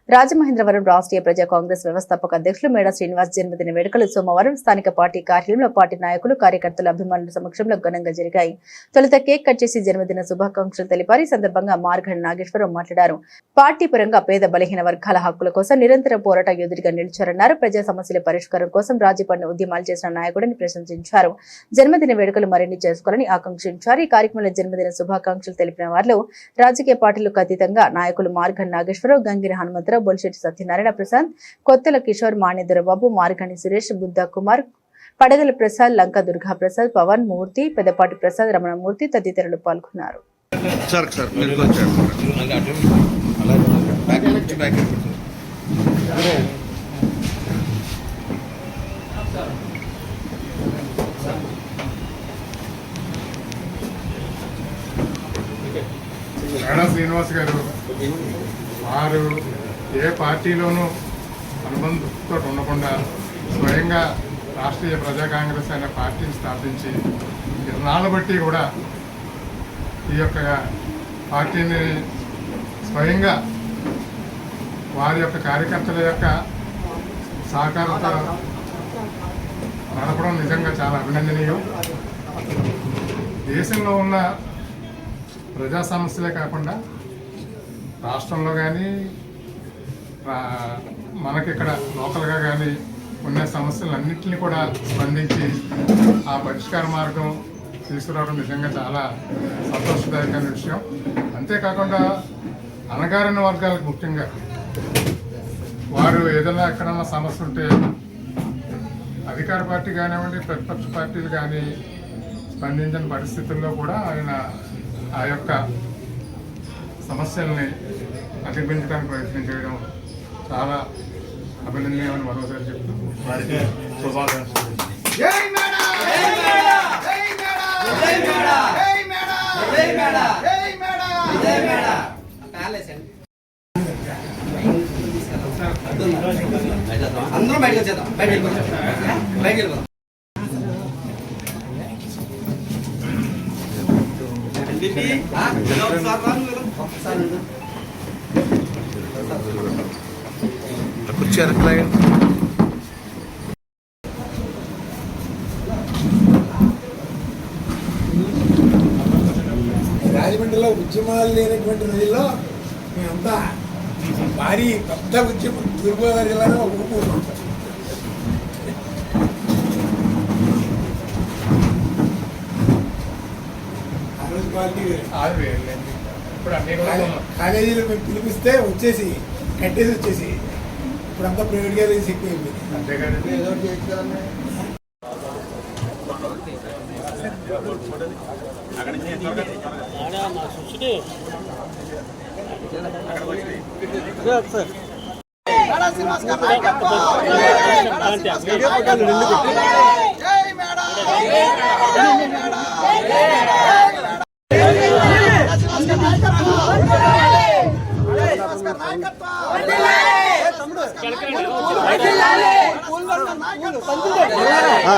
రాజమహేంద్రవరం రాష్ట్రీయ ప్రజా కాంగ్రెస్ వ్యవస్థాపక అధ్యక్షులు మేడా శ్రీనివాస్ జన్మదిన వేడుకలు సోమవారం స్థానిక పార్టీ కార్యాలయంలో పార్టీ నాయకులు కార్యకర్తల అభిమానుల సమక్షంలో ఘనంగా జరిగాయి. తొలుత కేక్ కట్ చేసి జన్మదిన శుభాకాంక్షలు తెలిపారు. ఈ సందర్భంగా మార్గండి నాగేశ్వరరావు మాట్లాడారు. పార్టీ పరంగా పేద బలహీన వర్గాల హక్కుల కోసం నిరంతరం పోరాట యోధుడిగా నిలిచారన్నారు. ప్రజా సమస్యల పరిష్కారం కోసం రాజీపడిన ఉద్యమాలు చేసిన నాయకుడిని ప్రశంసించారు. జన్మదిన వేడుకలు మరిన్ని చేసుకోవాలని ఆకాంక్షించారు. ఈ కార్యక్రమంలో జన్మదిన శుభాకాంక్షలు తెలిపిన వారిలో రాజకీయ పార్టీలకు అతీతంగా నాయకులు మార్గండి నాగేశ్వరరావు, గంగిరి హనుమంతరావు, బొలిశెట్టి సత్యనారాయణ ప్రసాద్, కొత్తల కిషోర్, మాణిధరబాబు, మార్గండి సురేష్, బుద్ధ కుమార్, పడగల ప్రసాద్, లంక దుర్గా ప్రసాద్, పవన్ మూర్తి, పెద్దపాటి ప్రసాద్, రమణమూర్తి తదితరులు పాల్గొన్నారు. మేడా శ్రీనివాస్ గారు వారు ఏ పార్టీలోనూ అనుబంధంతో ఉండకుండా స్వయంగా రాష్ట్రీయ ప్రజా కాంగ్రెస్ అనే పార్టీని స్థాపించి ఇన్నాళ్ళ బట్టి కూడా ఈ యొక్క పార్టీని స్వయంగా వారి యొక్క కార్యకర్తల యొక్క సహకారంతో నడపడం నిజంగా చాలా అభినందనీయం. దేశంలో ఉన్న ప్రజా సమస్యలే కాకుండా రాష్ట్రంలో కానీ మనకిక్కడ లోకల్గా కానీ ఉన్న సమస్యలన్నింటినీ కూడా స్పందించి ఆ పరిష్కార మార్గం తీసుకురావడం నిజంగా చాలా సంతోషదాయకమైన విషయం. అంతేకాకుండా అణగారిన వర్గాలకు ముఖ్యంగా వారు ఏదైనా ఎక్కడన్నా సమస్య ఉంటే అధికార పార్టీ కానివ్వండి, ప్రతిపక్ష పార్టీలు కానీ స్పందించని పరిస్థితుల్లో కూడా ఆయన ఆ యొక్క సమస్యల్ని అధిగమించడానికి ప్రయత్నం చేయడం చాలా అభినందనీయమని మరోసారి చెప్తాం. వారికి శుభాకాంక్షలు. అందరం బయటకు వచ్చేద్దాం. బయటకు వెళ్దాం. కుర్చీ వెనక్కి రాజమండ్రిలో ఉద్యమాలు లేనటువంటి రోజుల్లో మేమంతా భారీ పెద్ద ఉద్యమం తూర్పుగోదావరి జిల్లాలో ఊపుకుంటాం. ఆ రోజు పార్టీ కాలేజీలో మేము పిలిపిస్తే వచ్చేసి కట్టేసి వచ్చేసి ఇప్పుడంతా ప్రైవేట్గా రేసి ఎక్కువైపోయింది.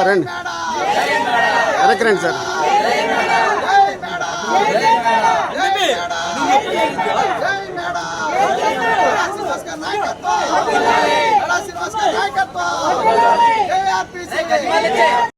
రండి వెనక్కి రండి సార్. నాయకత్వం